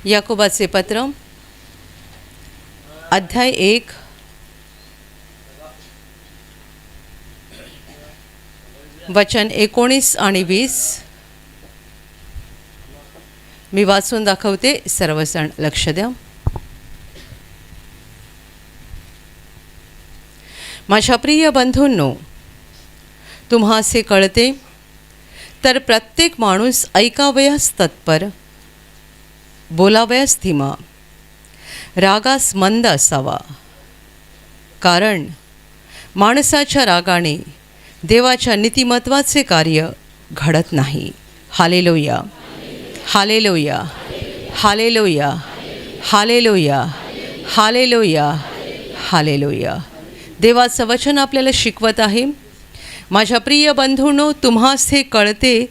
याकोबाचे पत्र अध्याय 1 वचन 19 आणि 20 मी वाचून दाखवते. सर्वजण लक्ष द्या. माझ्या प्रिय बंधूंनो, तुम्हासे कळते तर प्रत्येक माणूस ऐकावयास तत्पर, बोलावयास धीमा, रागास मंद असावा. कारण माणसाच्या रागाने देवाच्या नीतिमत्वाचे कार्य घडत नाही. Hallelujah, hallelujah, hallelujah, hallelujah, hallelujah, hallelujah. देवाचं वचन आपल्याला शिकवत आहे. माझ्या प्रिय बंधूंनो, तुम्हास हे कळते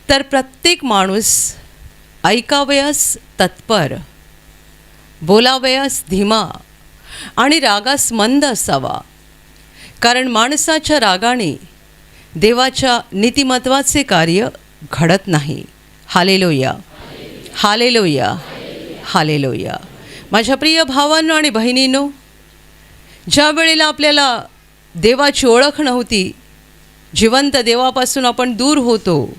तर प्रत्येक माणूस ऐकावयास तत्पर, बोलावयास धीमा आणि रागास मंद असावा. कारण माणसाच्या रागाने देवाच्या नीतिमत्वाचे कार्य घडत नाही. Hallelujah, hallelujah, hallelujah. माझ्या प्रिय भावांनो आणि बहिणींनो, ज्या वेळेला आपल्याला देवाची ओळख नव्हती, जिवंत देवापासून आपण दूर होतो,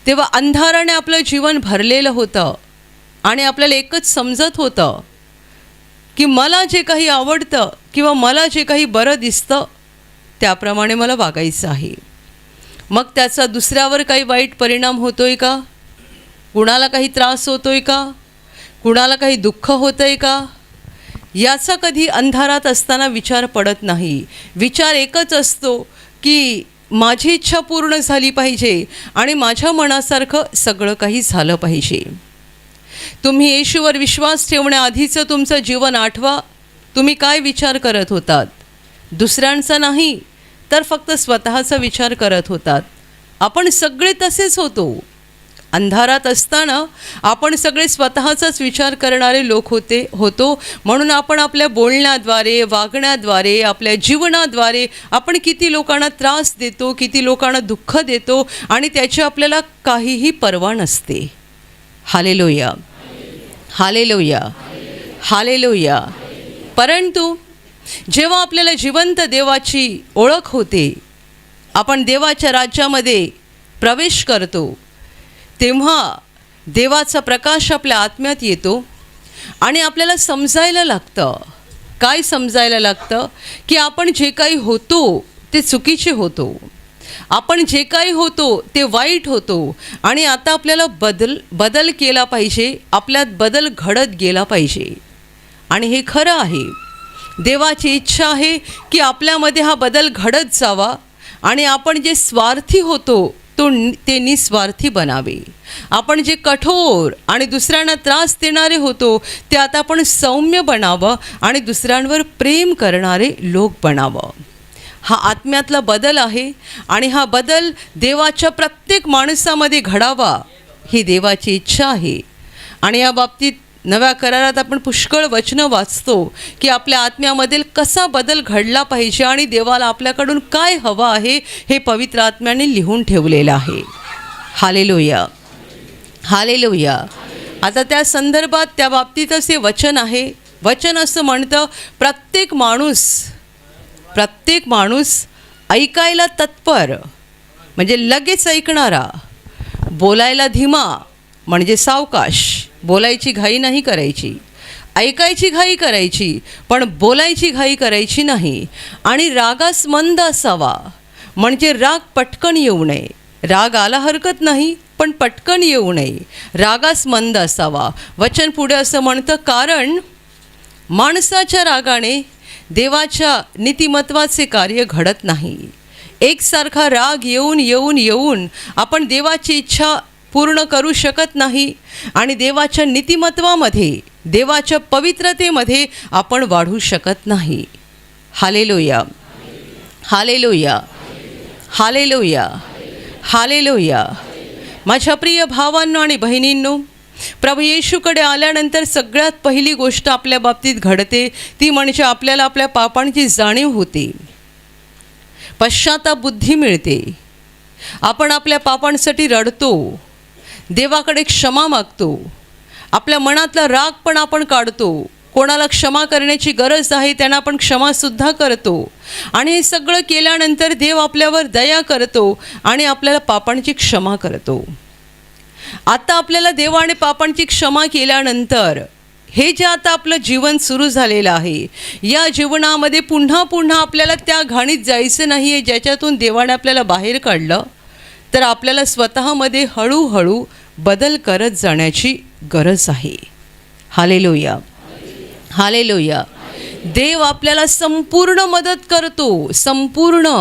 तेव्हा अंधाराने आपलं जीवन भरलेलं होतं आणि आपल्याला एकच समजत होतं की मला जे काही आवडतं किंवा मला जे काही बरं दिसतं त्याप्रमाणे मला वागायचं आहे. मग त्याचा दुसऱ्यावर काही वाईट परिणाम होतोय का? कुणाला काही त्रास होतोय का? कुणाला काही दुःख होतंय का? याचा कधी अंधारात असताना विचार पडत नाही. विचार एकच असतो की माझी इच्छा पूर्ण झाली पाहिजे आणि माझ्या मनासारखं सगळं काही झालं पाहिजे. तुम्ही येशूवर विश्वास ठेवण्याआधीचं तुमचं जीवन आठवा. तुम्ही काय विचार करत होतात? दुसऱ्यांचा नाही तर फक्त स्वतःचा विचार करत होतात. आपण सगळे तसेच होतो. अंधारात असताना आपण सगळे स्वतःचाच विचार करणारे लोक होतो. म्हणून आपण आपल्या बोलण्याद्वारे, वागण्याद्वारे, आपल्या जीवनाद्वारे आपण किती लोकांना त्रास देतो, किती लोकांना दुःख देतो आणि त्याची आपल्याला काहीही पर्वा नसते. Hallelujah, hallelujah, hallelujah. परंतु जेव्हा आपल्याला जिवंत देवाची ओळख होते, आपण देवाच्या राज्यामध्ये प्रवेश करतो, तेव्हा देवाचा प्रकाश आपल्या आत्म्यात येतो आणि आपल्याला समजायला लागतं. काय समजायला लागतं? की आपण जे काही होतो ते चुकीचे होतो, आपण जे काही होतो ते वाईट होतो आणि आता आपल्याला बदल केला पाहिजे, आपल्यात बदल घडत गेला पाहिजे. आणि हे खरं आहे. देवाची इच्छा आहे की आपल्यामध्ये हा बदल घडत जावा आणि आपण जे स्वार्थी होतो ते निस्वार्थी बनावे. आपण जे कठोर आणि दुसऱ्यांना त्रास देणारे होतो ते आता आपण सौम्य बनावं आणि दुसऱ्यांवर प्रेम करणारे लोक बनावं. हा आत्म्यातला बदल आहे आणि हा बदल देवाच्या प्रत्येक माणसामध्ये घडावा ही देवाची इच्छा आहे. आणि या बाबतीत नव्या करारात आपण पुष्कळ वचनं वाचतो की आपल्या आत्म्यामधील कसा बदल घडला पाहिजे आणि देवाला आपल्याकडून काय हवं आहे हे पवित्र आत्म्याने लिहून ठेवलेलं आहे. Hallelujah, hallelujah. आता त्या संदर्भात त्या बाबतीतच हे वचन आहे. वचन असं म्हणतं, प्रत्येक माणूस ऐकायला तत्पर म्हणजे लगेच ऐकणारा, बोलायला धीमा म्हणजे सावकाश, बोलायची घाई नाही करायची, ऐकायची घाई करायची पण बोलायची घाई करायची नाही, आणि रागास मंद असावा म्हणजे राग पटकन येऊ नये. राग आला हरकत नाही पण पटकन येऊ नये. रागास मंद असावा. वचन पुढे असं म्हणतं, कारण माणसाच्या रागाने देवाच्या नीतिमत्वाचे कार्य घडत नाही. एकसारखा राग येऊन आपण देवाची इच्छा पूर्ण करू शकत नाही आणि देवाच्या नीतिमत्वामध्ये, देवाच्या पवित्रतेमध्ये आपण वाढू शकत नाही. Hallelujah, hallelujah, hallelujah, hallelujah. माझ्या प्रिय भावांनो आणि बहिणींनो, प्रभू येशूकडे आल्यानंतर सगळ्यात पहिली गोष्ट आपल्या बाबतीत घडते ती म्हणजे आपल्याला आपल्या पापांची जाणीव होते, पश्चाताप बुद्धी मिळते. आपण आपल्या पापांसाठी रडतो, देवाकडे क्षमा मागतो आपल्या मनातला राग पण आपण काढतो. कोणाला क्षमा करण्याची गरज आहे त्यांना आपण क्षमासुद्धा करतो. आणि हे सगळं केल्यानंतर देव आपल्यावर दया करतो आणि आपल्याला पापांची क्षमा करतो. आता आपल्याला देवाने पापांची क्षमा केल्यानंतर हे जे आता आपलं जीवन सुरू झालेलं आहे, या जीवनामध्ये पुन्हा पुन्हा आपल्याला त्या घाणीत जायचं नाही आहे ज्याच्यातून देवाने आपल्याला बाहेर काढलं. तर आपल्याला स्वतःमध्ये हळूहळू बदल करत जाण्याची गरज आहे. Hallelujah, hallelujah. देव आपल्याला संपूर्ण मदत करतो, संपूर्ण.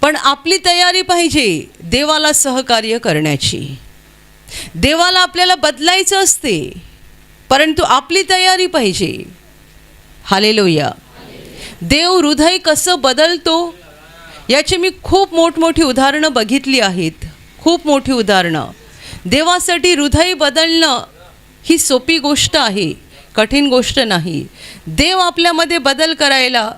पण आपली तयारी पाहिजे देवाला सहकार्य करण्याची. देवाला आपल्याला बदलायचं असते, परंतु आपली तयारी पाहिजे. हालेलुया. देव हृदय कसं बदलतो याची मी खूप मोठमोठी उदाहरणं बघितली आहेत, खूप मोठी उदाहरणं. देवासाठी हृदय बदलणं ही सोपी गोष्ट आहे, कठीण गोष्ट नाही. देव आपल्यामध्ये बदल करायला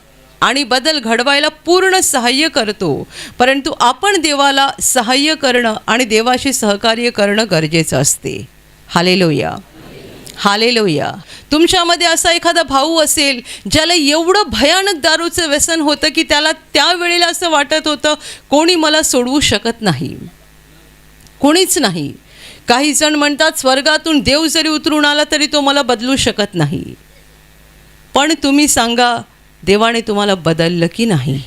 आणि बदल घडवायला पूर्ण सहाय्य करतो, परंतु आपण देवाला सहाय्य करणं आणि देवाशी सहकार्य करणं गरजेचं असते. Hallelujah, hallelujah. तुमच्यामध्ये असा एखादा भाऊ असेल ज्याला एवढं भयानक दारूचं व्यसन होतं की त्याला त्यावेळेला असं वाटत होतं कोणी मला सोडवू शकत नाही, कोणीच नाही. काही जण म्हणतात स्वर्गातून देव जरी उतरून आला तरी तो मला बदलू शकत नाही. पण तुम्ही सांगा, देवाने तुम्हाला बदललं की नाही?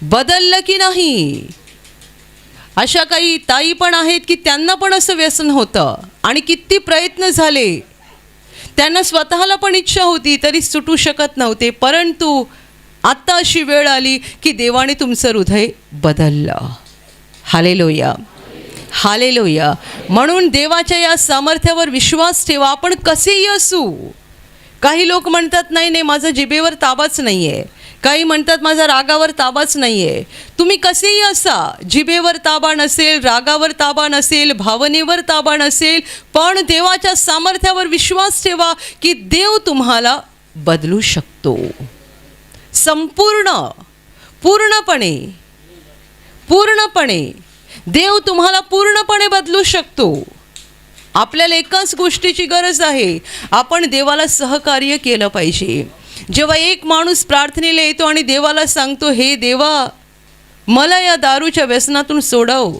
बदललं की नाही? अशा काही ताई पण आहेत की त्यांना पण असं व्यसन होतं आणि किती प्रयत्न झाले, त्यांना स्वतःला पण इच्छा होती तरी सुटू शकत नव्हते. परंतु आत्ता अशी वेळ आली की देवाने तुमचं हृदय बदललं. Hallelujah, hallelujah. म्हणून देवाच्या या सामर्थ्यावर विश्वास ठेवा. आपण कसेही असू. काही लोक म्हणतात नाही नाही माझा जिभेवर ताबाच नाही आहे, काही म्हणतात माझा रागावर ताबाच नाही आहे. तुम्ही कसेही असा, जिभेवर ताबा नसेल, रागावर ताबा नसेल, भावनेवर ताबा नसेल, पण देवाच्या सामर्थ्यावर विश्वास ठेवा की देव तुम्हाला बदलू शकतो. संपूर्ण, पूर्णपणे, पूर्णपणे देव तुम्हाला पूर्णपणे बदलू शकतो. आपल्याला एकाच गोष्टीची गरज आहे, आपण देवाला सहकार्य केलं पाहिजे. जेव्हा एक माणूस प्रार्थनेला येतो आणि देवाला सांगतो, हे देवा मला या दारूच्या व्यसनातून सोडव,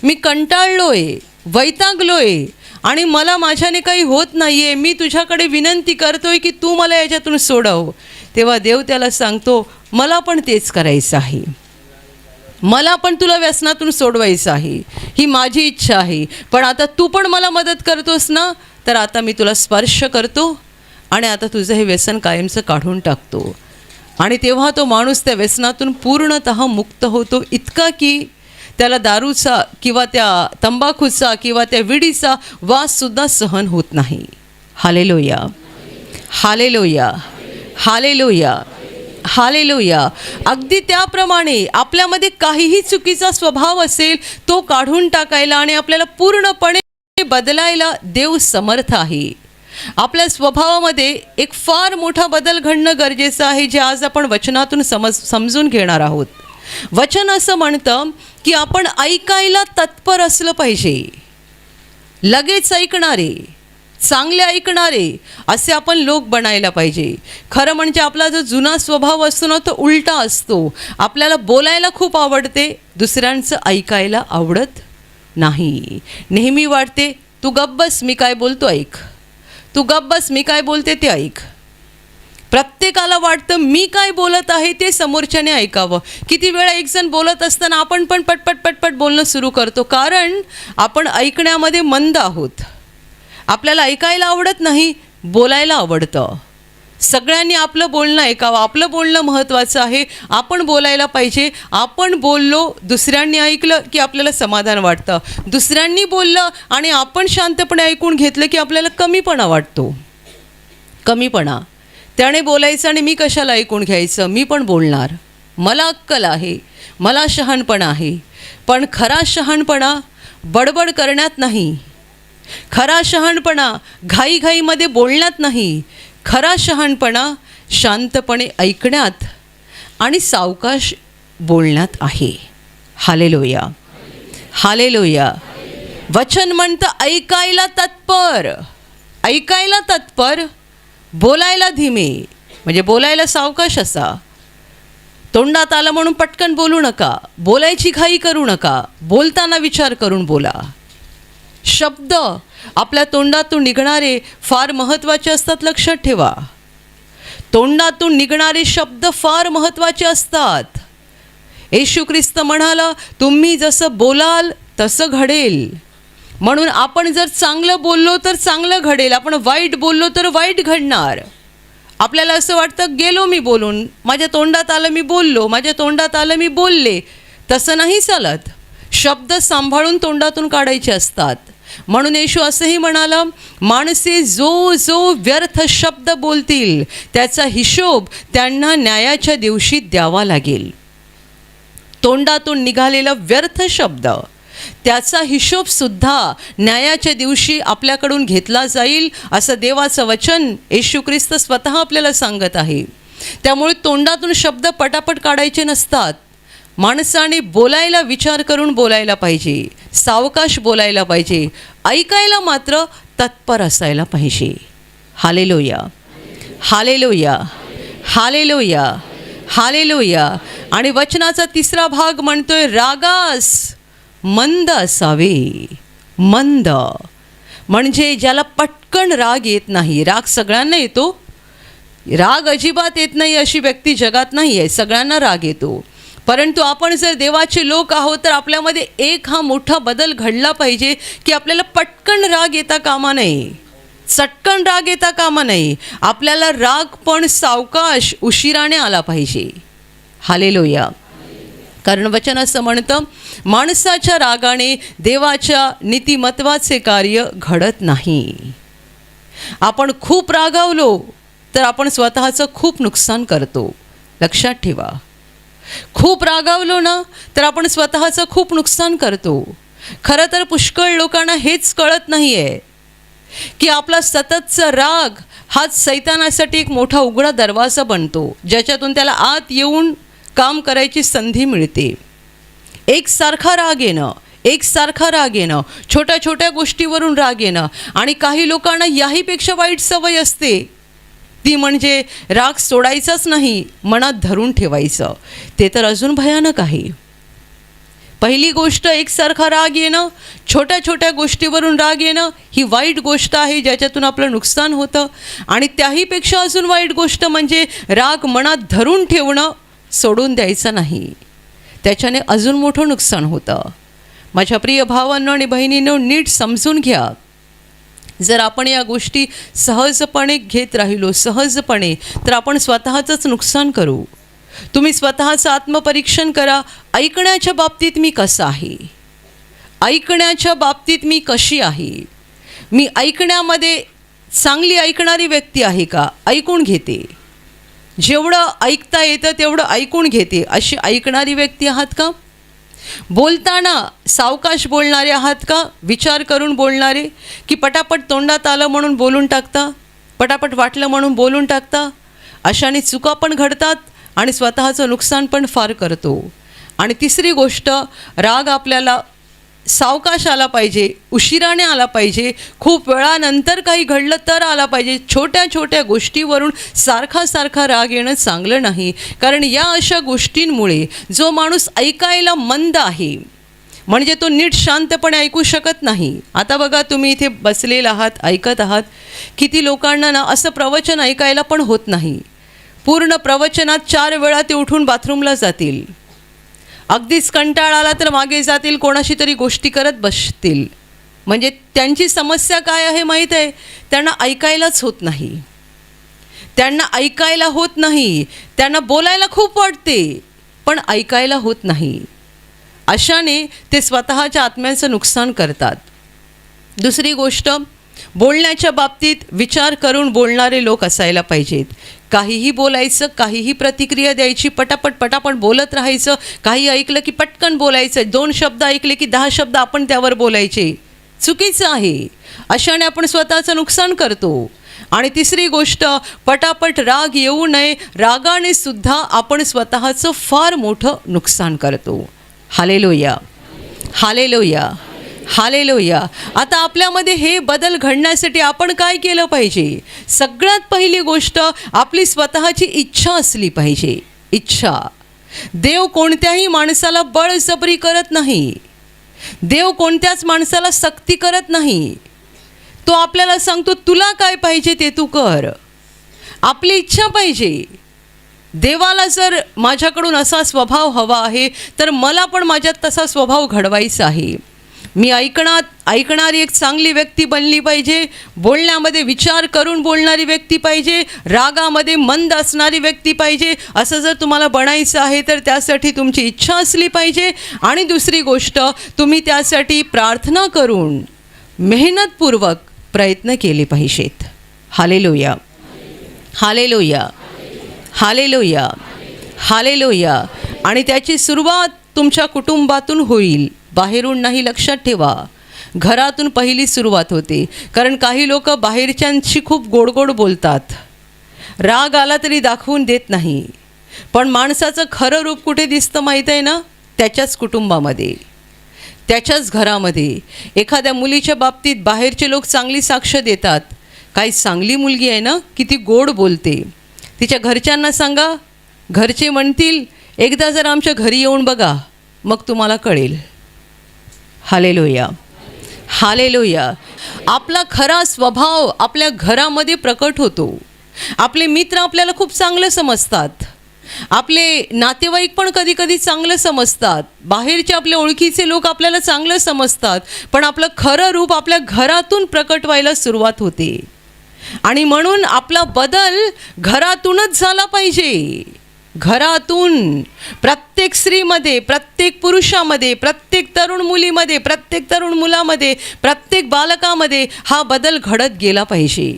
मी कंटाळलोय, वैतागलोय आणि मला माझ्याने काही होत नाही आहे, मी तुझ्याकडे विनंती करतोय की तू मला याच्यातून सोडव. तेव्हा देव त्याला सांगतो, मला पण तेच करायचं आहे, मला पण तुला व्यसनातून सोडवायचं आहे, ही माझी इच्छा आहे. पण आता तू पण मला मदत करतोस ना, तर आता मी तुला स्पर्श करतो आणि आता तुझं हे व्यसन कायमचं काढून टाकतो. आणि तेव्हा तो माणूस त्या व्यसनातून पूर्णतः मुक्त होतो, इतका की त्याला दारूचा किंवा त्या तंबाखूचा किंवा त्या विडीचा वाससुद्धा सहन होत नाही. Hallelujah, hallelujah, hallelujah, hallelujah. अगदी त्याप्रमाणे आपल्यामध्ये काहीही चुकीचा स्वभाव असेल तो काढून टाकायला आणि आपल्याला पूर्णपणे बदलायला देव समर्थ आहे. आपल्या स्वभावामध्ये एक फार मोठा बदल घडणं गरजेचं आहे, जे आज आपण वचनातून समजून घेणार आहोत. वचन असं म्हणतं की आपण ऐकायला तत्पर असलं पाहिजे, लगेच ऐकणारे, चांगले ऐकणारे असे आपण लोक बनायला पाहिजे. खरं म्हणजे आपला जो जुना स्वभाव असतो ना तो उलटा असतो. आपल्याला बोलायला खूप आवडते, दुसऱ्यांचं ऐकायला आवडत नाही. नेहमी वाटते तू गप्प बस, मी काय बोलतो ऐक, तू गप्प बस, मी काय बोलते ते ऐक. प्रत्येकाला वाटतं मी काय बोलत आहे ते समोरच्याने ऐकावं. किती वेळा एक जण बोलत असताना आपण पण पटपट पटपट बोलणं सुरू करतो, कारण आपण ऐकण्यामध्ये मंद आहोत. आपल्याला ऐकायला आवडत नाही, बोलायला आवडतं. सगळ्यांनी आपलं बोलणं ऐकावं, आपलं बोलणं महत्त्वाचं आहे. आपण बोलायला पाहिजे. आपण बोललो, दुसऱ्यांनी ऐकलं की आपल्याला समाधान वाटतं. दुसऱ्यांनी बोललं आणि आपण शांतपणे ऐकून घेतलं की आपल्याला कमीपणा वाटतो, कमीपणा. त्याने बोलायचं आणि मी कशाला ऐकून घ्यायचं, मी पण बोलणार, मला अक्कल आहे, मला शहाणपणा आहे. पण खरा शहाणपणा बडबड करण्यात नाही, खरा शहाणपणा घाईघाईमध्ये बोलण्यात नाही. खरा शहाणपणा शांतपणे ऐकण्यात आणि सावकाश बोलण्यात आहे. हालेलुया, हालेलुया, वचन म्हणतं ऐकायला तत्पर, ऐकायला तत्पर, बोलायला धीमे. म्हणजे बोलायला सावकाश असा. तोंडात आलं म्हणून पटकन बोलू नका, बोलायची घाई करू नका, बोलताना विचार करून बोला. शब्द आपल्या तोंडातून निघणारे फार महत्त्वाचे असतात, लक्षात ठेवा. तोंडातून निघणारे शब्द फार महत्त्वाचे असतात. येशू ख्रिस्त म्हणाला, तुम्ही जसं बोलाल तसं घडेल. म्हणून आपण जर चांगलं बोललो तर चांगलं घडेल, आपण वाईट बोललो तर वाईट घडणार. आपल्याला असं वाटतं, गेलो मी बोलून, माझ्या तोंडात आलं मी बोललो, माझ्या तोंडात आलं मी बोलले. तसं नाही चालत. शब्द सांभाळून तोंडातून काढायचे असतात. म्हणून येशू असंही म्हणाला, माणसे जो जो व्यर्थ शब्द बोलतील त्याचा हिशोब त्यांना न्यायाच्या दिवशी द्यावा लागेल. तोंडातून निघालेला व्यर्थ शब्द, त्याचा हिशोबसुद्धा न्यायाच्या दिवशी आपल्याकडून घेतला जाईल, असं देवाचं वचन येशू ख्रिस्त स्वतः आपल्याला सांगत आहे. त्यामुळे तोंडातून शब्द पटापट काढायचे नसतात. माणसाने बोलायला विचार करून बोलायला पाहिजे, सावकाश बोलायला पाहिजे, ऐकायला मात्र तत्पर असायला पाहिजे. Hallelujah, hallelujah, hallelujah, hallelujah. आणि वचनाचा तिसरा भाग म्हणतोय, रागास मंद असावे. मंद म्हणजे ज्याला पटकन राग येत नाही. राग सगळ्यांना येतो, राग अजिबात येत नाही अशी व्यक्ती जगात नाही आहे. सगळ्यांना राग येतो. परंतु आपण जर देवाचे लोक आहोत तर आपल्यामध्ये एक हा मोठा बदल घडला पाहिजे की आपल्याला पटकन राग येता कामा नये, चटकन राग येता कामा नये. आपल्याला राग पण सावकाश, उशिराने आला पाहिजे. हालेलुया. कारण वचन असं म्हणतं, माणसाच्या रागाने देवाच्या नीतिमत्वाचे कार्य घडत नाही. आपण खूप रागावलो तर आपण स्वतःचं खूप नुकसान करतो, लक्षात ठेवा. खूप रागावलो ना तर आपण स्वतःचं खूप नुकसान करतो. खरं तर पुष्कळ लोकांना हेच कळत नाही आहे की आपला सततचा राग हाच सैतानासाठी एक मोठा उघडा दरवाजा बनतो, ज्याच्यातून त्याला आत येऊन काम करायची संधी मिळते. एकसारखा राग येणं, एकसारखा राग येणं, छोट्या छोट्या गोष्टीवरून राग येणं. आणि काही लोकांना याहीपेक्षा वाईट सवय असते, ती म्हणजे राग सोडायचाच नाही, मनात धरून ठेवायचं. ते तर अजून भयानक आहे. पहिली गोष्ट एकसारखा राग येणं, छोट्या छोट्या गोष्टीवरून राग येणं ही वाईट गोष्ट आहे, ज्याच्यातून आपलं नुकसान होतं. आणि त्याहीपेक्षा अजून वाईट गोष्ट म्हणजे राग मनात धरून ठेवणं, सोडून द्यायचं नाही. त्याच्याने अजून मोठं नुकसान होतं. माझ्या प्रिय भावांनो आणि बहिणींनो, नीट समजून घ्या. जर आपण या गोष्टी सहजपणे घेत राहिलो, सहजपणे, तर आपण स्वतःचंच नुकसान करू. तुम्ही स्वतःचं आत्मपरीक्षण करा. ऐकण्याच्या बाबतीत मी कसा आहे? ऐकण्याच्या बाबतीत मी कशी आहे? मी ऐकण्यामध्ये चांगली ऐकणारी व्यक्ती आहे का? ऐकून घेते, जेवढं ऐकता येतं तेवढं ऐकून घेते अशी ऐकणारी व्यक्ती आहात का? बोलताना सावकाश बोलणारे आहात का? विचार करून बोलणारे, की पटापट तोंडात आलं म्हणून बोलून टाकता, पटापट वाटलं म्हणून बोलून टाकता? अशाने चुका पण घडतात आणि स्वतःचं नुकसान पण फार करतो. आणि तिसरी गोष्ट, राग आपल्याला सावकाश आला पाहिजे, उशिराने आला पाहिजे, खूप वेळानंतर काही घडलं तर आला पाहिजे. छोट्या छोट्या गोष्टीवरून सारखा सारखा राग येणं चांगलं नाही. कारण या अशा गोष्टींमुळे जो माणूस ऐकायला मंद आहे, म्हणजे तो नीट शांतपणे ऐकू शकत नाही. आता बघा, तुम्ही इथे बसलेला आहात, ऐकत आहात. किती लोकांना ना असं प्रवचन ऐकायला पण होत नाही. पूर्ण प्रवचनात 4 वेळा ते उठून बाथरूमला जातील. अगदीच कंटाळा आला तर मागे जातील, कोणाशी तरी गोष्टी करत बसतील. म्हणजे त्यांची समस्या काय आहे माहीत आहे? त्यांना ऐकायलाच होत नाही. त्यांना ऐकायला होत नाही. त्यांना बोलायला खूप वाटते पण ऐकायला होत नाही. अशाने ते स्वतःच्या आत्म्याचं नुकसान करतात. दुसरी गोष्ट, बोलण्याच्या बाबतीत विचार करून बोलणारे लोक असायला पाहिजेत. काहीही बोलायचं, काहीही प्रतिक्रिया द्यायची, पटापट पटापट बोलत राहायचं. काही ऐकलं की पटकन बोलायचं. 2 शब्द ऐकले की 10 शब्द आपण त्यावर बोलायचे. चुकीचं आहे. अशाने आपण स्वतःचं नुकसान करतो. आणि तिसरी गोष्ट, पटापट राग येऊ नये. रागाने सुद्धा आपण स्वतःचं फार मोठं नुकसान करतो. Hallelujah, hallelujah, hallelujah. आता आपल्यामध्ये हे बदल घडण्यासाठी आपण काय केलं पाहिजे? सगळ्यात पहिली गोष्ट आपली स्वतःची इच्छा असली पाहिजे. इच्छा. देव कोणत्याही माणसाला बळजबरी करत नाही. देव कोणत्याच माणसाला सक्ती करत नाही. तो आपल्याला सांगतो तुला काय पाहिजे ते तू कर. आपली इच्छा पाहिजे. देवाला जर माझ्याकडून असा स्वभाव हवा आहे तर मला पण माझ्यात तसा स्वभाव घडवायचा आहे. मी ऐकणारी एक चांगली व्यक्ती बनली पाहिजे. बोलण्यामध्ये विचार करून बोलणारी व्यक्ती पाहिजे. रागामध्ये मंद असणारी व्यक्ती पाहिजे. असं जर तुम्हाला बनायचं आहे तर त्यासाठी तुमची इच्छा असली पाहिजे. आणि दुसरी गोष्ट, तुम्ही त्यासाठी प्रार्थना करून मेहनतपूर्वक प्रयत्न केले पाहिजेत. हालेलुया. हालेलुया. हालेलुया. हालेलुया. आणि त्याची सुरुवात तुमच्या कुटुंबातून होईल, बाहेरून नाही. लक्षात ठेवा, घरातून पहिली सुरुवात होते. कारण काही लोक बाहेरच्यांशी खूप गोडगोड बोलतात, राग आला तरी दाखवून देत नाही. पण माणसाचं खरं रूप कुठे दिसतं माहीत आहे ना? त्याच्याच कुटुंबामध्ये, त्याच्याच घरामध्ये. एखाद्या मुलीच्या बाबतीत बाहेरचे लोक चांगली साक्ष देतात. काही चांगली मुलगी आहे ना, किती गोड बोलते. तिच्या घरच्यांना सांगा, घरचे म्हणतील एकदा जर आमच्या घरी येऊन बघा, मग तुम्हाला कळेल. हालेलुया. हालेलुया. आपला खरा स्वभाव आपल्या घरामध्ये प्रकट होतो. आपले मित्र आपल्याला खूप चांगलं समजतात. आपले नातेवाईक पण कधी कधी चांगलं समजतात. बाहेरचे आपले ओळखीचे लोक आपल्याला चांगलं समजतात. पण आपलं खरं रूप आपल्या घरातून प्रकट व्हायला सुरुवात होते. आणि म्हणून आपला बदल घरातूनच झाला पाहिजे. घरातून. प्रत्येक स्त्रीमध्ये, प्रत्येक पुरुषामध्ये, प्रत्येक तरुण मुलीमध्ये, प्रत्येक तरुण मुलामध्ये, प्रत्येक बालकामध्ये हा बदल घडत गेला पाहिजे.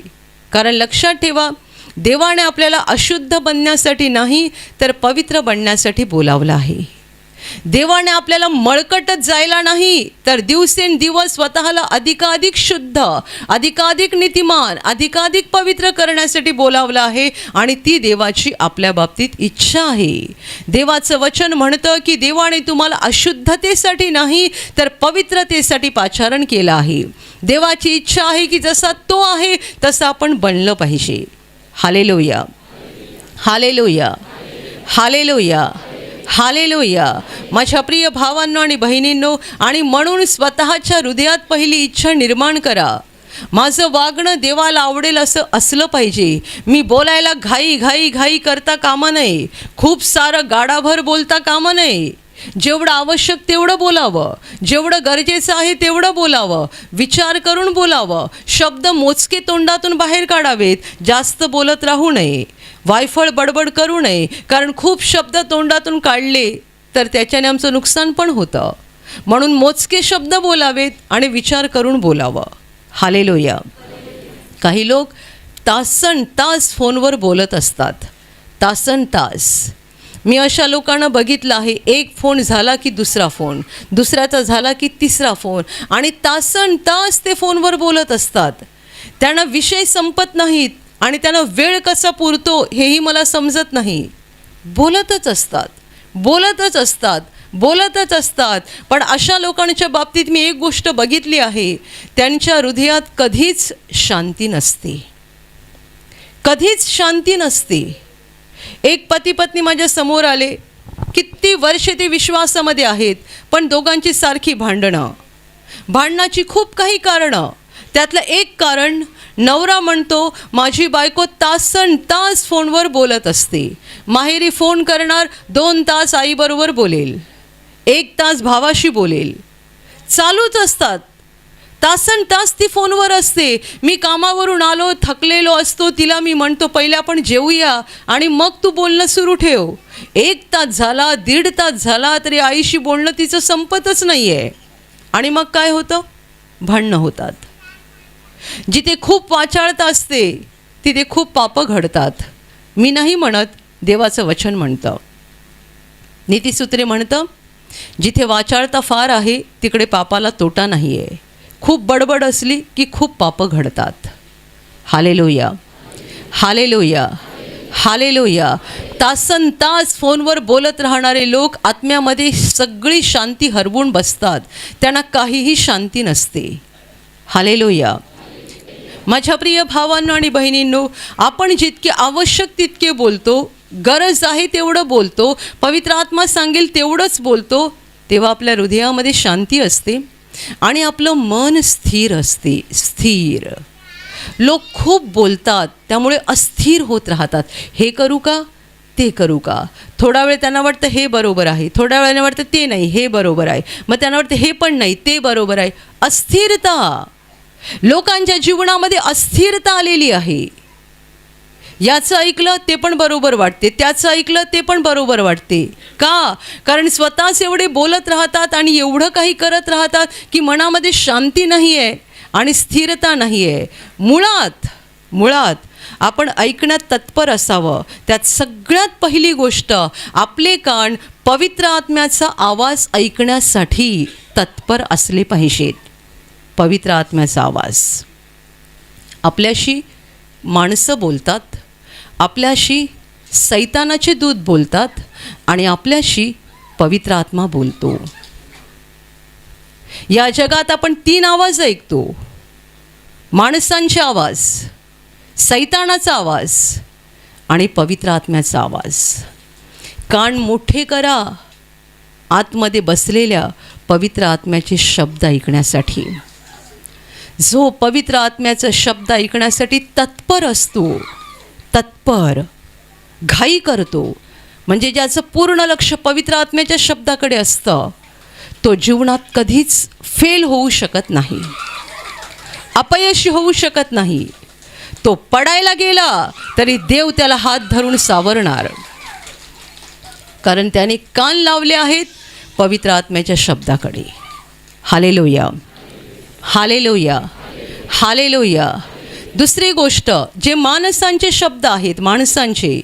कारण लक्षात ठेवा, देवाने आपल्याला अशुद्ध बनण्यासाठी नाही तर पवित्र बनण्यासाठी बोलावलं आहे. देवाने आपल्याला मळकटत जायला नाही तर दिवसेंदिवस स्वतःला अधिकाधिक शुद्ध, अधिकाधिक नीतिमान, अधिकाधिक पवित्र करण्यासाठी बोलावलं आहे. आणि ती देवाची आपल्या बाबतीत इच्छा आहे. देवाचं वचन म्हणतं की देवाने तुम्हाला अशुद्धतेसाठी नाही तर पवित्रतेसाठी पाचारण केलं आहे. देवाची इच्छा आहे की जसा तो आहे तसं आपण बनलं पाहिजे. हालेलुया. हालेलुया. हालेलुया. हालेलुया. माझ्या प्रिय भावांनो आणि बहिणींनो, आणि म्हणून स्वतःच्या हृदयात पहिली इच्छा निर्माण करा. माझं वागणं देवाला आवडेल असं असलं पाहिजे. मी बोलायला घाई करता कामा नये. खूप सारं गाडाभर बोलता कामा नये. जेवढं आवश्यक तेवढं बोलावं. जेवढं गरजेचं आहे तेवढं बोलावं. विचार करून बोलावं. शब्द मोजके तोंडातून बाहेर काढावेत. जास्त बोलत राहू नये. वायफळ बडबड करू नये. कारण खूप शब्द तोंडातून काढले तर त्याच्याने आमचं नुकसान पण होतं. म्हणून मोजके शब्द बोलावेत आणि विचार करून बोलावं. हालेलुया. काही लोक तासन तास फोनवर बोलत असतात. तासन तास. मी अशा लोकांना बघितलं आहे. एक फोन झाला की दुसरा फोन, दुसऱ्याचा झाला की तिसरा फोन, आणि तासन तास ते फोनवर बोलत असतात. त्यांना विषय संपत नाहीत आणि त्यांना वेळ कसा पुरतो हेही मला समजत नाही. बोलतच असतात, बोलतच असतात, बोलतच असतात. पण अशा लोकांच्या बाबतीत मी एक गोष्ट बघितली आहे, त्यांच्या हृदयात कधीच शांती नसते. कधीच शांती नसते. एक पती पत्नी माझ्या समोर आले. किती वर्षे ते विश्वासामध्ये आहेत, पण दोघांची सारखी भांडणं. भांडणाची खूप काही कारणं. त्यातलं एक कारण, नवरा म्हणतो माझी बायको तासन तास फोनवर बोलत असते. माहेरी फोन करणार, 2 तास आईबरोबर बोलेल, 1 तास भावाशी बोलेल. चालूच असतात. तासन तास ती फोनवर असते. मी कामावरून आलो, थकलेलो असतो, तिला मी म्हणतो पहिले आपण जेवूया आणि मग तू बोलणं सुरू ठेव. 1 तास झाला, 1.5 तास झाला तरी आईशी बोलणं तिचं संपतच नाही आहे. आणि मग काय होतं? भांडणं होतात. जिथे खूप वाचाळता असते तिथे खूप पापं घडतात. मी नाही म्हणत, देवाचं वचन म्हणतं. नीतिसूत्रे म्हणतं, जिथे वाचाळता फार आहे तिकडे पापाला तोटा नाही आहे. खूप बडबड असली की खूप पापं घडतात. हालेलुया. हालेलुया. हालेलुया. तासन तास फोनवर बोलत राहणारे लोक आत्म्यामध्ये सगळी शांती हरवून बसतात. त्यांना काहीही शांती नसते. हालेलुया. माझ्या प्रिय भावांनो आणि बहिणींनो, आपण जितके आवश्यक तितके बोलतो, गरज आहे तेवढं बोलतो, पवित्र आत्मा सांगेल तेवढंच बोलतो, तेव्हा आपल्या हृदयामध्ये शांती असते आणि आपलं मन स्थिर असते. स्थिर. लोक खूप बोलतात त्यामुळे अस्थिर होत राहतात. हे करू का, ते करू का. थोडा वेळ त्यांना वाटतं हे बरोबर आहे, थोड्या वेळाने वाटतं ते नाही, हे बरोबर आहे, मग त्यांना वाटतं हे पण नाही, ते बरोबर आहे. अस्थिरता. लोकांच्या जीवनामध्ये अस्थिरता आलेली आहे. याचं ऐकलं ते पण बरोबर वाटते, त्याचं ऐकलं ते पण बरोबर वाटते. का? कारण स्वतःच एवढे बोलत राहतात आणि एवढं काही करत राहतात की मनामध्ये शांती नाही आहे आणि स्थिरता नाही आहे. मुळात आपण ऐकण्यात तत्पर असावं. त्यात सगळ्यात पहिली गोष्ट, आपले कान पवित्र आत्म्याचा आवाज ऐकण्यासाठी तत्पर असले पाहिजेत. पवित्र आत्म्याचा आवाज. आपल्याशी माणसं बोलतात, आपल्याशी सैतानाचे दूत बोलतात आणि आपल्याशी पवित्र आत्मा बोलतो. या जगात आपण 3 आवाज ऐकतो. माणसांचे आवाज, सैतानाचा आवाज आणि पवित्र आत्म्याचा आवाज. कान मोठे करा आतमध्ये बसलेल्या पवित्र आत्म्याचे शब्द ऐकण्यासाठी. जो पवित्र आत्म्याचा शब्द ऐकण्यासाठी तत्पर असतो, तत्पर, घाई करतो, म्हणजे ज्याचं पूर्ण लक्ष पवित्र आत्म्याच्या शब्दाकडे असतं, तो जीवनात कधीच फेल होऊ शकत नाही, अपयशी होऊ शकत नाही. तो पडायला गेला तरी देव त्याला हात धरून सावरणार, कारण त्याने कान लावले आहेत पवित्र आत्म्याच्या शब्दाकडे. हालेलुया. हालेलुया. हालेलुया. दुसरी गोष्ट, जे माणसांचे शब्द आहेत, माणसांचे,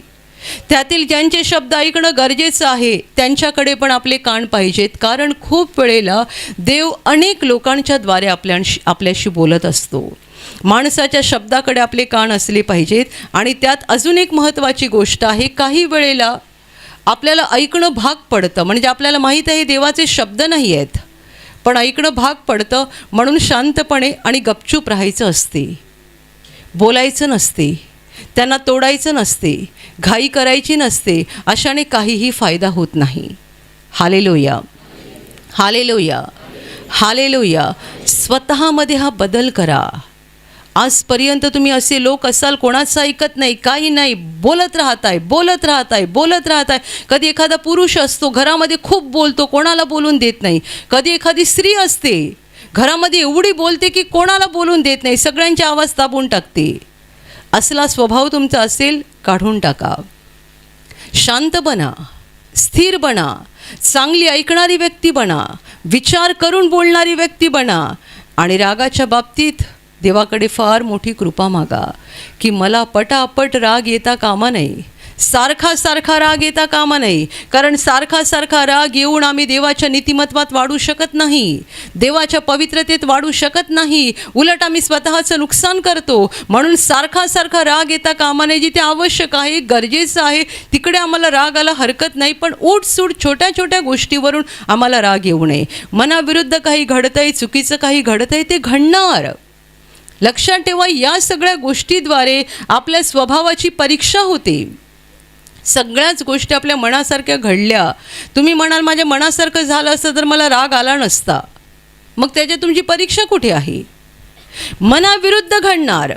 त्यातील ज्यांचे शब्द ऐकणं गरजेचं आहे त्यांच्याकडे पण आपले कान पाहिजेत. कारण खूप वेळेला देव अनेक लोकांच्या द्वारे आपल्याशी बोलत असतो. माणसाच्या शब्दाकडे आपले कान असले पाहिजेत. आणि त्यात अजून एक महत्त्वाची गोष्ट आहे, काही वेळेला आपल्याला ऐकणं भाग पडतं, म्हणजे आपल्याला माहीत आहे देवाचे शब्द नाही आहेत, पण ऐकणं भाग पडतं, म्हणून शांतपणे आणि गपचूप राहायचं असते. बोलायचं नसते, त्यांना तोडायचं नसते, घाई करायची नसते. अशाने काहीही फायदा होत नाही. हालेलुया. हालेलुया. हालेलुया. स्वतःमध्ये हा बदल करा. आजपर्यंत तुम्ही असे लोक असाल, कोणाचं ऐकत नाही, काही नाही, बोलत राहताय. कधी एखादा पुरुष असतो घरामध्ये खूप बोलतो, कोणाला बोलून देत नाही. कधी एखादी स्त्री असते घरामध्ये एवढी बोलते की कोणाला बोलून देत नाही, सगळ्यांचे आवाज दाबून टाकते. असला स्वभाव तुमचा असेल, काढून टाका. शांत बना, स्थिर बना, चांगली ऐकणारी व्यक्ती बना, विचार करून बोलणारी व्यक्ती बना. आणि रागाच्या बाबतीत देवाकडे फार मोठी कृपा मागा की मला पटापट राग येता कामा नये, सारखा राग येता कामा नये. कारण सारखा राग येऊन आम्ही देवाच्या नीतिमत्वात वाढू शकत नाही, देवाच्या पवित्रतेत वाढू शकत नाही. उलट आम्ही स्वतःचं नुकसान करतो. म्हणून सारखा राग येता कामा नये. जिथे आवश्यक आहे, गरजेचं आहे, तिकडे आम्हाला राग आला हरकत नाही, पण उठसूट छोट्या गोष्टीवरून आम्हाला राग येऊ नये. मनाविरुद्ध काही घडतंय, चुकीचं काही घडतंय, ते घडणार. लक्षात ठेवा, या सगळ्या गोष्टीद्वारे आपल्या स्वभावाची परीक्षा होते. सगळ्याच गोष्टी आपल्या मनासारख्या घडल्या. तुम्ही म्हणाल माझ्या मनासारखं झालं असतं तर मला राग आला नसता. मग त्याच्यात तुमची परीक्षा कुठे आहे? मनाविरुद्ध घडणार.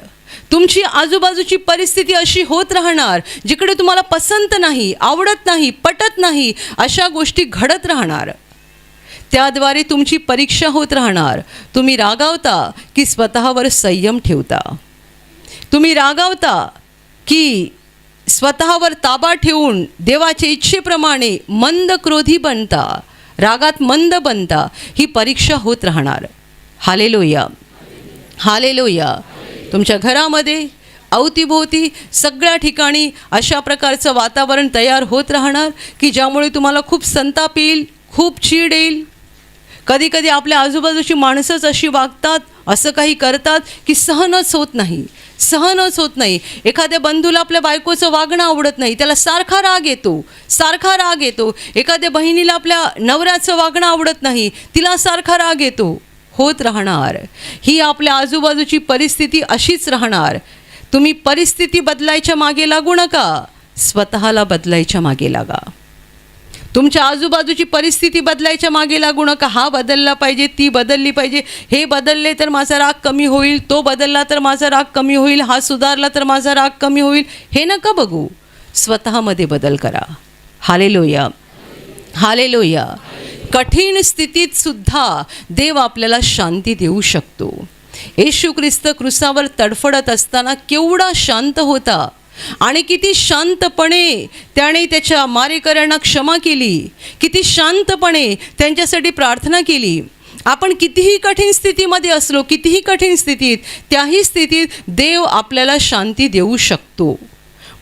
तुमची आजूबाजूची परिस्थिती अशी होत राहणार, जिकडे तुम्हाला पसंत नाही, आवडत नाही, पटत नाही, अशा गोष्टी घडत राहणार. त्याद्वारे तुमची परीक्षा होत राहणार. तुम्ही रागावता की स्वतःवर संयम ठेवता? तुम्ही रागावता की स्वतःवर ताबा ठेवून देवाच्या इच्छेप्रमाणे मंद क्रोधी बनता, रागात मंद बनता? ही परीक्षा होत राहणार. हालेलुया. हालेलुया. तुमच्या घरामध्ये, अवतीभोवती, सगळ्या ठिकाणी अशा प्रकारचं वातावरण तयार होत राहणार की ज्यामुळे तुम्हाला खूप संताप येईल, खूप चीड येईल. कधी कधी आपल्या आजूबाजूची माणसंच अशी वागतात, असं काही करतात की सहनच होत नाही, सहनच होत नाही. एखाद्या बंधूला आपल्या बायकोचं वागणं आवडत नाही, त्याला सारखा राग येतो, सारखा राग येतो. एखाद्या बहिणीला आपल्या नवऱ्याचं वागणं आवडत नाही, तिला सारखा राग येतो. होत राहणार. ही आपल्या आजूबाजूची परिस्थिती अशीच राहणार. तुम्ही परिस्थिती बदलायच्या मागे लागू नका, स्वतःला बदलायच्या मागे लागा. तुमच्या आजूबाजूची परिस्थिती बदलायच्या मागे लागू नका. हा बदलला पाहिजे, ती बदलली पाहिजे, हे बदलले तर माझा राग कमी होईल, तो बदलला तर माझा राग कमी होईल, हा सुधारला तर माझा राग कमी होईल, हे नका बघू. स्वतःमध्ये बदल करा. Hallelujah, hallelujah. कठीण स्थितीत सुद्धा देव आपल्याला शांती देऊ शकतो. येशू ख्रिस्त क्रूसावर तडफडत असताना केवढा शांत होता आणि किती शांतपणे त्याने त्याच्या मारेकऱ्यांना क्षमा केली, किती शांतपणे त्यांच्यासाठी प्रार्थना केली. आपण कितीही कठीण स्थितीमध्ये असलो, कितीही कठीण स्थितीत, त्याही स्थितीत देव आपल्याला शांती देऊ शकतो.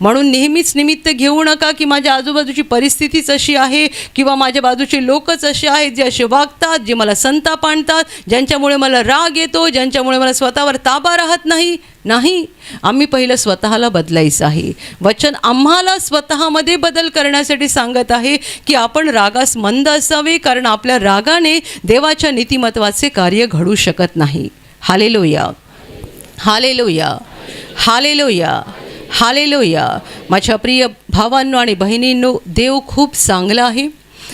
म्हणून नेहमीच निमित्त घेऊ नका की माझ्या आजूबाजूची परिस्थितीच अशी आहे किंवा माझ्या बाजूचे लोकच असे आहेत जे असे वागतात, जे मला संताप आणतात, ज्यांच्यामुळे मला राग येतो, ज्यांच्यामुळे मला स्वतःवर ताबा राहत नाही. नाही, आम्ही पहिलं स्वतःला बदलायचं आहे. वचन आम्हाला स्वतःमध्ये बदल करण्यासाठी सांगत आहे की आपण रागास मंद असावे, कारण आपल्या रागाने देवाच्या नीतिमत्वाचे कार्य घडू शकत नाही. Hallelujah, hallelujah, hallelujah, hallelujah. माझ्या प्रिय भावांनो आणि बहिणींनो, देव खूप चांगला आहे.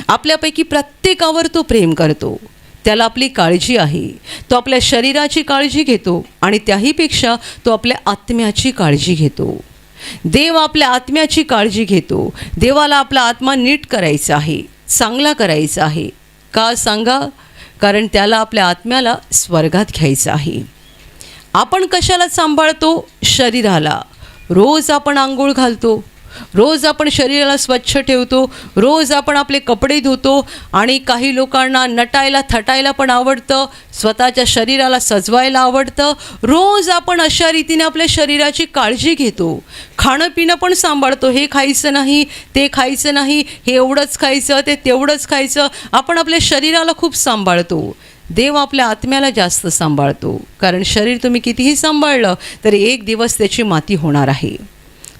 आपल्यापैकी प्रत्येकावर तो प्रेम करतो, त्याला आपली काळजी आहे. तो आपल्या शरीराची काळजी घेतो आणि त्याहीपेक्षा तो आपल्या आत्म्याची काळजी घेतो. देव आपल्या आत्म्याची काळजी घेतो. देवाला आपला आत्मा नीट करायचा आहे, चांगला करायचा आहे. का सांगा? कारण त्याला आपल्या आत्म्याला स्वर्गात घ्यायचं आहे. आपण कशाला सांभाळतो? शरीराला. रोज आपण आंघोळ घालतो, रोज आपण शरीराला स्वच्छ ठेवतो, रोज आपण आपले कपडे धुतो आणि काही लोकांना नटायला थटायला पण आवडतं, स्वतःच्या शरीराला सजवायला आवडतं. रोज आपण अशा रीतीने आपल्या शरीराची काळजी घेतो. खाणं पिणं पण सांभाळतो. हे खायचं नाही, ते खायचं नाही, हे एवढंच खायचं, ते तेवढंच खायचं. आपण आपल्या शरीराला खूप सांभाळतो. देव आपल्या आत्म्याला जास्त सांभाळतो, कारण शरीर तुम्ही कितीही सांभाळलं तरी एक दिवस त्याची माती होणार आहे.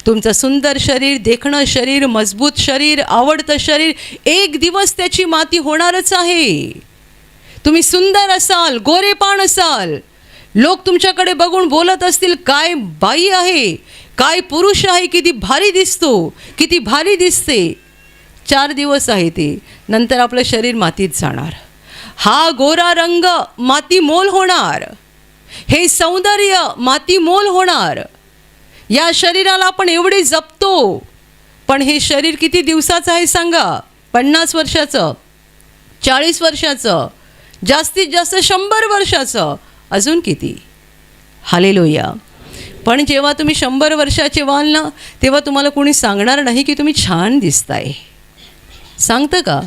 तुमचं सुंदर शरीर, देखणं शरीर, मजबूत शरीर, आवडतं शरीर, एक दिवस त्याची माती होणारच आहे. तुम्ही सुंदर असाल, गोरेपान असाल, लोक तुमच्याकडे बघून बोलत असतील, काय बाई आहे, काय पुरुष आहे, किती भारी दिसतो, किती भारी दिसते. 4 दिवस आहे ते, नंतर आपलं शरीर मातीत जाणार. हा गोरा रंग माती मोल होणार, हे सौंदर्य माती मोल होणार. या शरीराला आपण एवढे जपतो, पण हे शरीर किती दिवसाचं आहे सांगा? 50 वर्षाचं, 40 वर्षाचं, जास्तीत जास्त 100 वर्षाचं, अजून किती. हालेलुया. पण जेव्हा तुम्ही 100 वर्षाचे व्हाल ना, तेव्हा तुम्हाला कोणी सांगणार नाही की तुम्ही छान दिसताय. सांगतं का?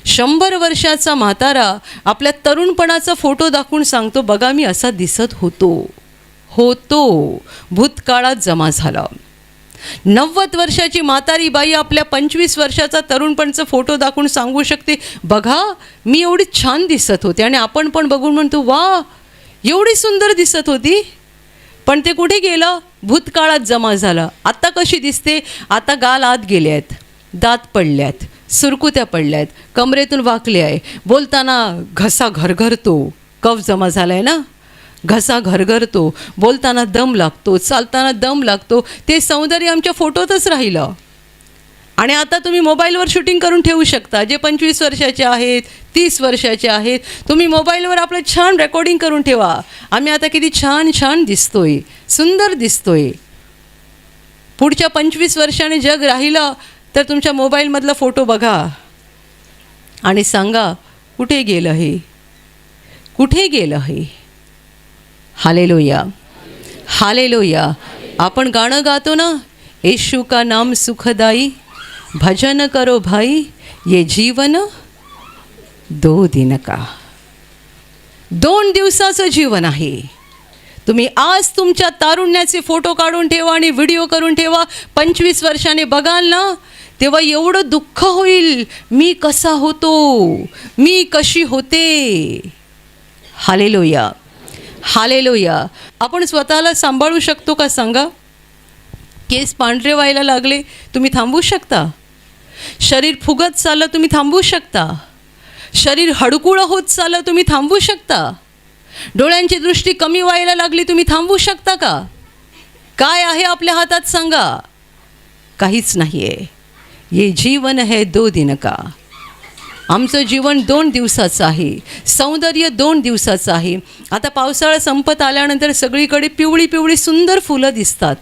100 वर्षाचा म्हातारा आपल्या तरुणपणाचा फोटो दाखवून सांगतो, बघा मी असा दिसत होतो. भूतकाळात जमा झाला. 90 वर्षाची म्हातारी बाई आपल्या 25 वर्षाचा तरुणपणाचा फोटो दाखवून सांगू शकते, बघा मी एवढी छान दिसत होते. आणि आपण पण बघून म्हणतो, वा एवढी सुंदर दिसत होती. पण ते कुठे गेलं? भूतकाळात जमा झालं. आत्ता कशी दिसते? आता गाल आत गेले आहेत, दात पडल्यात, सुरकुत्या पडल्यात, कमरेतून वाकले आहे, बोलताना घसा घरघरतो, कफ जमा झाला आहे ना, घसा घरघरतो, बोलताना दम लागतो, चालताना दम लागतो. ते सौंदर्य आमच्या फोटोतच राहिलं. आणि आता तुम्ही मोबाईलवर शूटिंग करून ठेवू शकता. जे 25 वर्षाचे आहेत, 30 वर्षाचे आहेत, तुम्ही मोबाईलवर आपलं छान रेकॉर्डिंग करून ठेवा, आम्ही आता किती छान छान दिसतोय, सुंदर दिसतोय. पुढच्या 25 वर्षाने जग राहिलं तर तुमच्या मोबाईलमधला फोटो बघा आणि सांगा, कुठे गेलं हे, कुठे गेलं हे. Hallelujah, hallelujah. आपण गाणं गातो ना, येशू का नाम सुखदाई, भजन करो भाई, ये जीवन 2 दिन का. 2 दिवसाचं जीवन आहे. तुम्ही आज तुमच्या तारुण्याचे फोटो काढून ठेवा आणि व्हिडिओ करून ठेवा. 25 वर्षाने बघाल ना, तेव्हा एवढं दुःख होईल, मी कसा होतो, मी कशी होते. Hallelujah, hallelujah. आपण स्वतःला सांभाळू शकतो का सांगा? केस पांढरे व्हायला लागले, तुम्ही थांबवू शकता? शरीर फुगत चाललं, तुम्ही थांबवू शकता? शरीर हडकुळं होत चाललं, तुम्ही थांबवू शकता? डोळ्यांची दृष्टी कमी व्हायला लागली, तुम्ही थांबवू शकता का? काय आहे आपल्या हातात सांगा? काहीच नाही आहे. ये जीवन है 2 दिन का. आमचं जीवन 2 दिवसाचं आहे. सौंदर्य 2 दिवसाचं आहे. आता पावसाळा संपत आल्यानंतर सगळीकडे पिवळी पिवळी सुंदर फुलं दिसतात.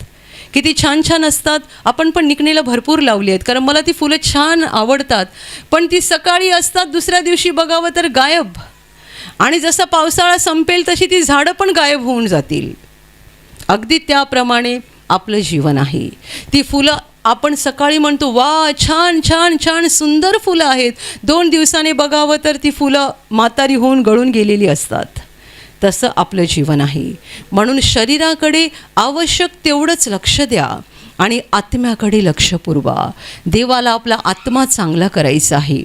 किती छान छान असतात. आपण पण निकणीला भरपूर लावली आहेत, कारण मला ती फुलं छान आवडतात. पण ती सकाळी असतात, दुसऱ्या दिवशी बघावं तर गायब. आणि जसा पावसाळा संपेल तशी ती झाडं पण गायब होऊन जातील. अगदी त्याप्रमाणे आपलं जीवन आहे. ती फुलं आपण सकाळी म्हणतो, वा छान छान छान सुंदर फुलं आहेत. 2 दिवसांनी बघावं तर ती फुलं म्हातारी होऊन गळून गेलेली असतात. तसं आपलं जीवन आहे. म्हणून शरीराकडे आवश्यक तेवढंच लक्ष द्या आणि आत्म्याकडे लक्ष पुरवा. देवाला आपला आत्मा चांगला करायचा आहे.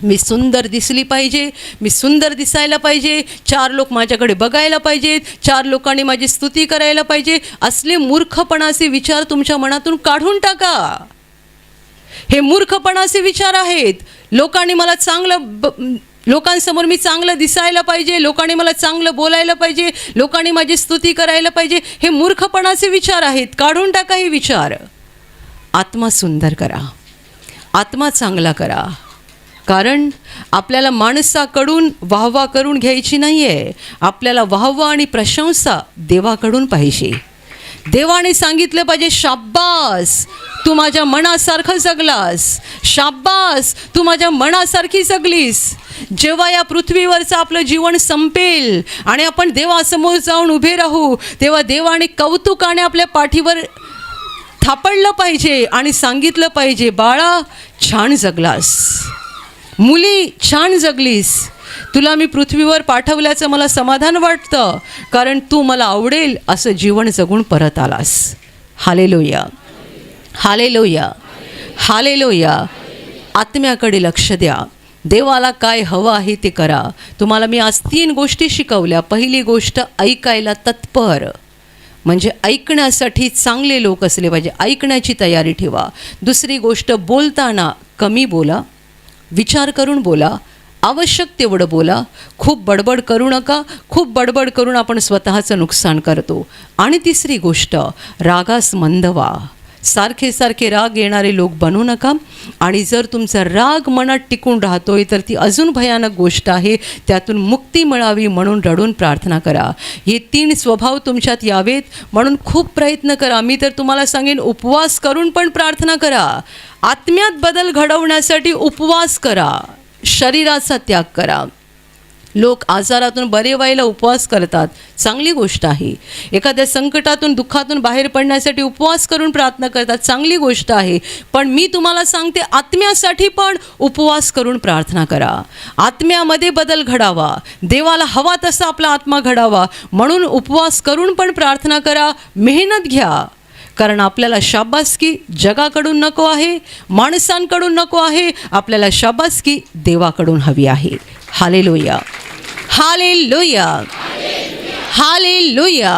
मी सुंदर दिसली पाहिजे, मी सुंदर दिसायला पाहिजे, 4 लोक माझ्याकडे बघायला पाहिजेत, 4 लोकांनी माझी स्तुती करायला पाहिजे. असले मूर्खपणाचे विचार तुमच्या मनातून काढून टाका. हे मूर्खपणाचे विचार आहेत. लोकांनी मला लोकांसमोर मी चांगलं दिसायला पाहिजे, लोकांनी मला चांगलं बोलायला पाहिजे, लोकांनी माझी स्तुती करायला पाहिजे. हे मूर्खपणाचे विचार आहेत. काढून टाका हे विचार. आत्मा सुंदर करा, आत्मा चांगला करा. कारण आपल्याला माणसाकडून वाहवा करून घ्यायची नाही आहे. आपल्याला वाहवा आणि प्रशंसा देवाकडून पाहिजे. देवाने सांगितलं पाहिजे, शाब्बास तू माझ्या मनासारखं जगलास, शाब्बास तू माझ्या मनासारखी जगलीस. जेव्हा या पृथ्वीवरचं आपलं जीवन संपेल आणि आपण देवासमोर जाऊन उभे राहू, तेव्हा देवाने कौतुकाने आपल्या पाठीवर थापडलं पाहिजे आणि सांगितलं पाहिजे, बाळा छान जगलास, मुली छान जगलीस, तुला मी पृथ्वीवर पाठवल्याचं मला समाधान वाटतं, कारण तू मला आवडेल असं जीवन जगून परत आलास. Hallelujah, hallelujah, hallelujah. आत्म्याकडे लक्ष द्या. देवाला काय हवं आहे ते करा. तुम्हाला मी आज 3 गोष्टी शिकवल्या. पहिली गोष्ट, ऐकायला तत्पर, म्हणजे ऐकण्यासाठी चांगले लोक असले पाहिजे, ऐकण्याची तयारी ठेवा. दुसरी गोष्ट, बोलताना कमी बोला, विचार करून बोला, आवश्यक तेवढं बोला. खूप बडबड करू नका. खूप बडबड करून आपण स्वतःचं नुकसान करतो. आणि तिसरी गोष्ट, रागास मंद व्हा. सारखे सारखे राग येणारे लोक बनू नका. आणि जर तुमचा राग मनात टिकून राहतोय तर ती अजून भयानक गोष्ट आहे. त्यातून मुक्ती मिळावी म्हणून रडून प्रार्थना करा. हे 3 स्वभाव तुमच्यात यावेत म्हणून खूप प्रयत्न करा. मी तर तुम्हाला सांगेन, उपवास करून पण प्रार्थना करा. आत्म्यात बदल घडवण्यासाठी उपवास करा, शरीराचा त्याग करा. लोक आजारातून बरे व्हायला उपवास करतात, चांगली गोष्ट आहे. एखाद्या संकटातून दुःखातून बाहेर पडण्यासाठी उपवास करून प्रार्थना करतात, चांगली गोष्ट आहे. पण मी तुम्हाला सांगते, आत्म्यासाठी पण उपवास करून प्रार्थना करा. आत्म्यामध्ये बदल घडावा, देवाला हवा तसा आपला आत्मा घडावा म्हणून उपवास करून पण प्रार्थना करा. मेहनत घ्या. कारण आपल्याला शाबासकी जगाकडून नको आहे, माणसांकडून नको आहे. आपल्याला शाबासकी देवाकडून हवी आहे. Hallelujah, hallelujah, hallelujah,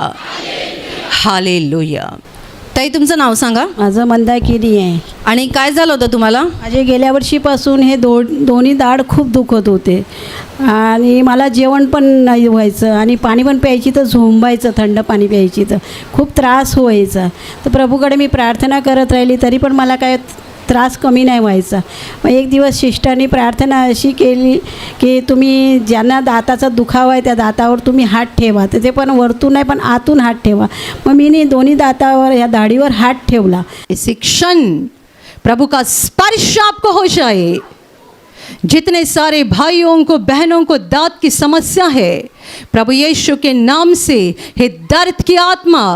hallelujah. ताई, तुमचं नाव सांगा. माझं मंदाकिनी आहे. आणि काय झालं होतं तुम्हाला? माझे गेल्या वर्षीपासून हे दोन्ही दाढ खूप दुखत होते आणि मला जेवण पण नाही व्हायचं आणि पाणी पण प्यायची तर झोंबायचं, थंड पाणी प्यायची तर खूप त्रास व्हायचा. तर प्रभूकडे मी प्रार्थना करत राहिली तरी पण मला काय त्रास कमी नाही व्हायचा. मग एक दिवस शिष्टांनी प्रार्थना अशी केली की तुम्ही ज्यांना दाताचा दुखावा आहे त्या दातावर तुम्ही हात ठेवा. तर ते पण वरतून नाही पण आतून हात ठेवा. मग मी दोन्ही दातावर, या दाढीवर हात ठेवला. इसी क्षण प्रभु का स्पर्श आपको हो जाए. जितने सारे भाइयों को, बहनों को दांत की समस्या है, प्रभु यीशु के नाम से हे दर्द की आत्मा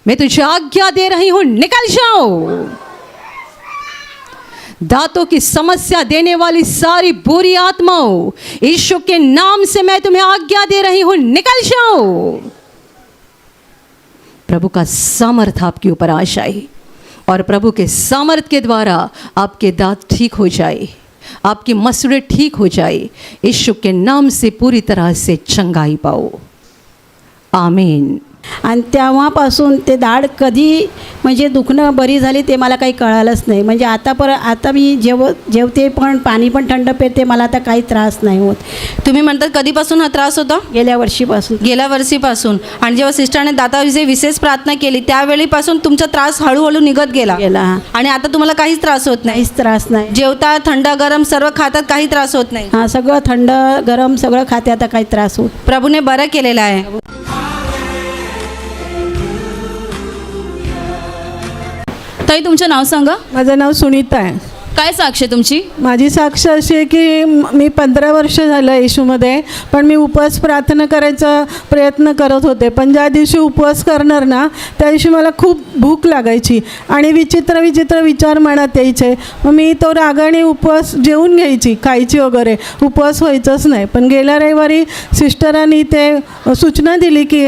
मैं तुझे आज्ञा दे रही हूँ, निकल जाओ. दांतों की समस्या देने वाली सारी बुरी आत्माओं, यीशु के नाम से मैं तुम्हें आज्ञा दे रही हूँ, निकल जाओ. प्रभु का सामर्थ्य आपके ऊपर आ जाए और प्रभु के सामर्थ्य के द्वारा आपके दांत ठीक हो जाए, आपकी मसूड़े ठीक हो जाए. यीशु के नाम से पूरी तरह से चंगाई पाओ. आमीन. आणि तेव्हापासून ते दाढ कधी म्हणजे दुखणं बरी झाली ते मला काही कळालंच नाही. म्हणजे आता मी जेवते पण पाणी पण थंड पेते, मला आता काही त्रास नाही होत. तुम्ही म्हणतात कधीपासून हा त्रास होता? गेल्या वर्षीपासून. गेल्या वर्षीपासून. आणि जेव्हा सिस्टरने दाताविषयी विशेष प्रार्थना केली त्यावेळीपासून तुमचा त्रास हळूहळू निघत गेला. आणि आता तुम्हाला काहीच त्रास होत नाही? काहीच त्रास नाही. जेवता थंड गरम सर्व खातात, काही त्रास होत नाही? हां, सगळं थंड गरम सगळं खाते, आता काही त्रास होत. प्रभूने बरं केलेलं आहे. ताई, तुमचं नाव सांगा. माझं नाव सुनीता आहे. काय साक्ष आहे तुमची? माझी साक्ष अशी आहे की मी 15 वर्ष झालं येशूमध्ये, पण मी उपवास प्रार्थना करायचा प्रयत्न करत होते. पण ज्या दिवशी उपवास करणार ना त्या दिवशी मला खूप भूक लागायची आणि विचित्र विचार मनात यायचे. मग मी तो रागाने उपवास जेवून घ्यायची, खायची वगैरे, उपवास व्हायचंच नाही. पण गेल्या रविवारी सिस्टरांनी ते सूचना दिली की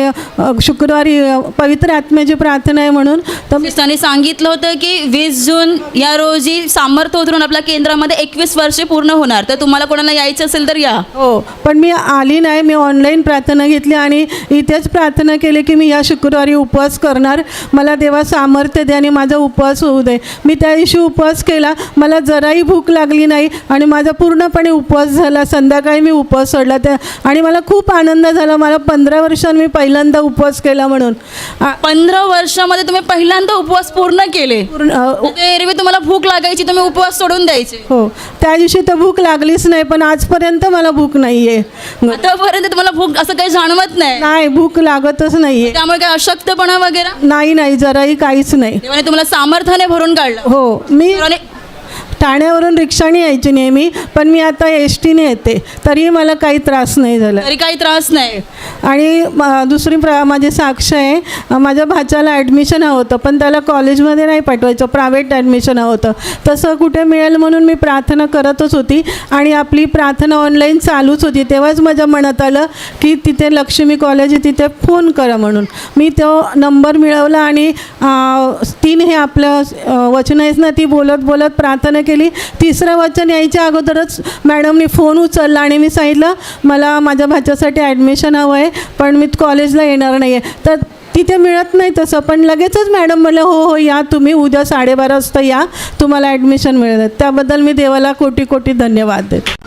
शुक्रवारी पवित्र आत्म्याची प्रार्थना आहे म्हणून. तर सिस्टरने सांगितलं होतं की 20 जून या रोजी सामर्थ्य उतरून आपल्या केंद्रामध्ये 21 वर्षे पूर्ण होणार. तर तुम्हाला कोणाला यायचं असेल तर या. हो, पण मी आली नाही. मी ऑनलाईन प्रार्थना घेतली आणि इथेच प्रार्थना केली की मी या शुक्रवारी उपवास करणार, मला देवा सामर्थ्य दे आणि माझा उपवास होऊ दे. मी त्या दिवशी उपवास केला, मला जराही भूक लागली नाही आणि माझा पूर्णपणे उपवास झाला. संध्याकाळी मी उपवास सोडला आणि मला खूप आनंद झाला. मला 15 वर्षांनी मी पहिल्यांदा उपवास केला म्हणून. 15 वर्षामध्ये तुम्ही पहिल्यांदा उपवास पूर्ण केले. एरवी तुम्हाला भूक लागायची, तुम्ही उपवास सोडून द्यायचे. हो, त्या दिवशी तर भूक लागलीच नाही, पण आजपर्यंत मला भूक नाही आहे. आतापर्यंत तुम्हाला भूक असं काही जाणवत नाही? नाही, भूक लागतच नाही आहे. त्यामुळे काय अशक्तपणा वगैरे? नाही, जराही काहीच नाही. देवाने तुम्हाला सामर्थ्याने भरून काढलं. हो, मी देवाने ठाण्यावरून रिक्षाने यायची नेहमी, पण मी आता एसटीने येते, तरीही मला काही त्रास नाही झाला. तरी काही त्रास नाही. आणि दुसरी माझी साक्ष आहे, माझ्या भाच्याला ॲडमिशन हवं होतं, पण त्याला कॉलेजमध्ये नाही पाठवायचं, प्रायव्हेट ॲडमिशन हवं होतं. तसं कुठे मिळेल म्हणून मी प्रार्थना करतच होती आणि आपली प्रार्थना ऑनलाईन चालूच होती. तेव्हाच माझ्या मनात आलं की तिथे लक्ष्मी कॉलेज आहे, तिथे फोन करा म्हणून. मी तो नंबर मिळवला आणि 3 हे आपलं वचन आहेत ना, ती बोलत बोलत प्रार्थना केली. तिसरं वचन यायच्या अगोदरच मॅडमनी फोन उचलला आणि मी सांगितलं मला माझ्या भाच्यासाठी ॲडमिशन हवं आहे, पण मी कॉलेजला येणार नाही आहे. तर तिथे मिळत नाही तसं, पण लगेचच मॅडम म्हणलं हो या तुम्ही उद्या 12:30 वाजता या, तुम्हाला ॲडमिशन मिळेल. त्याबद्दल मी देवाला कोटी कोटी धन्यवाद देते.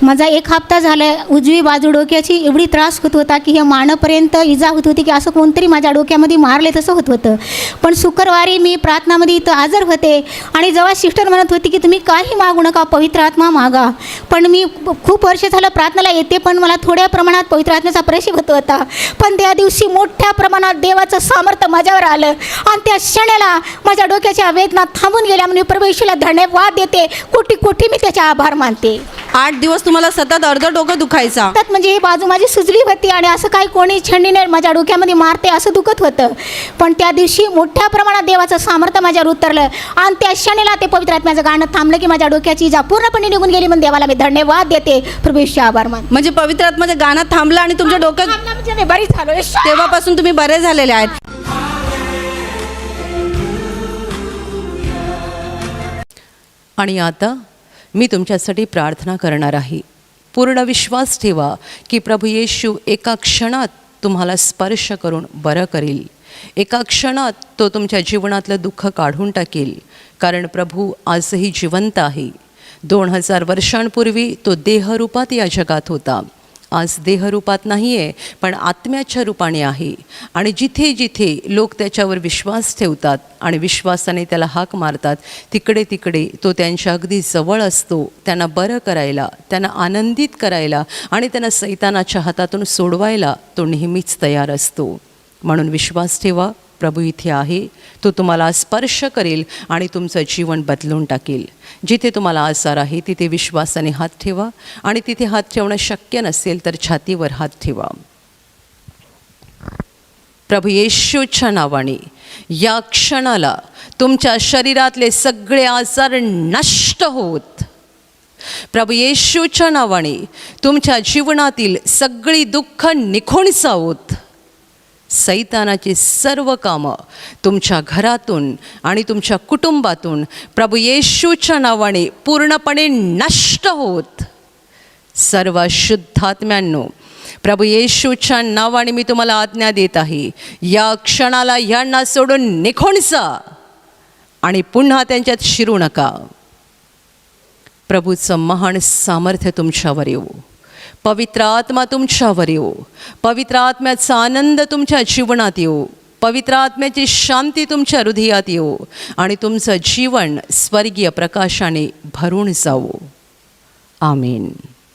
माझा 1 हप्ता झाला उजवी बाजू डोक्याची एवढी त्रास होत होता की हे मानेपर्यंत इजा होत होती की असं कोणतरी माझ्या डोक्यामध्ये मारले तसं होत होतं. पण शुक्रवारी मी प्रार्थनामध्ये इथं हजर होते आणि जेव्हा सिस्टर म्हणत होती की तुम्ही काही मागू नका, पवित्र आत्मा मागा. पण मी खूप वर्ष झालं प्रार्थनाला येते, पण मला थोड्या प्रमाणात पवित्र आत्म्याचा प्रवेश होत होता. पण त्या दिवशी मोठ्या प्रमाणात देवाचं सामर्थ्य माझ्यावर आलं आणि त्या क्षणाला माझ्या डोक्याच्या वेदना थांबून गेल्या. म्हणून प्रभू येशूला धन्यवाद देते, कोटी कोटी मी त्याचे आभार मानते. 8 दिवस तुम्हाला सतत अर्ध डोकं दुखायचा. सतत म्हणजे ही बाजू माझी सुजली होती आणि असं काही कोणी छंडीने माझ्या डोक्यामध्ये मारते असं दुखत होतं. पण त्या दिवशी मोठ्या प्रमाणात देवाचं सामर्थ्य माझ्यावर उतरलं आणि त्या क्षणाला ते पवित्र आत्म्याचं गाणं थांबलं की माझ्या डोक्याची इजा पूर्णपणे निघून गेली. म्हणून देवाला मी धन्यवाद देते, प्रभू येशूचे आभार मानते. म्हणजे पवित्र आत्म्याचं गाणं थांबलं आणि तुमच्या डोक्यात म्हणजे मी बरी झालो. तेव्हापासून तुम्ही बरे झालेले आहेत. आणि आता मी तुमच्यासाठी प्रार्थना करणार आहे. पूर्ण विश्वास ठेवा की प्रभू येशू एका क्षणात तुम्हाला स्पर्श करून बरं करेल. एका क्षणात तो तुमच्या जीवनातलं दुःख काढून टाकेल, कारण प्रभू आजही जिवंत आहे. 2000 वर्षांपूर्वी तो देहरूपात या जगात होता. आज देहरूपात नाही आहे, पण आत्म्याच्या रूपाने आहे. आणि जिथे जिथे लोक त्याच्यावर विश्वास ठेवतात आणि विश्वासाने त्याला हाक मारतात, तिकडे तिकडे तो त्यांच्या अगदी जवळ असतो. त्यांना बरं करायला, त्यांना आनंदित करायला आणि त्यांना सैतानाच्या हातातून सोडवायला तो नेहमीच तयार असतो. म्हणून विश्वास ठेवा, प्रभू इथे आहे. तो तुम्हाला स्पर्श करेल आणि तुमचं जीवन बदलून टाकेल. जिथे तुम्हाला आजार आहे तिथे विश्वासाने हात ठेवा आणि तिथे हात ठेवणं शक्य नसेल तर छातीवर हात ठेवा. प्रभू येशूच्या नावाने या क्षणाला तुमच्या शरीरातले सगळे आजार नष्ट होत. प्रभू येशूच्या नावाने तुमच्या जीवनातील सगळी दुःख निघून जावोत. सैतानाची सर्व कामं तुमच्या घरातून आणि तुमच्या कुटुंबातून प्रभू येशूच्या नावाने पूर्णपणे नष्ट होत. सर्व शुद्धात्म्यांनो, प्रभू येशूच्या नावाने मी तुम्हाला आज्ञा देत आहे, या क्षणाला यांना सोडून निघून जा आणि पुन्हा त्यांच्यात शिरू नका. प्रभूचं महान सामर्थ्य तुमच्यावर येऊ, पवित्र आत्मा तुमच्यावर येऊ, पवित्र आत्म्याचा आनंद तुमच्या जीवनात येऊ, पवित्र आत्म्याची शांती तुमच्या हृदयात येऊ आणि तुमचं जीवन स्वर्गीय प्रकाशाने भरून जावो. आमीन.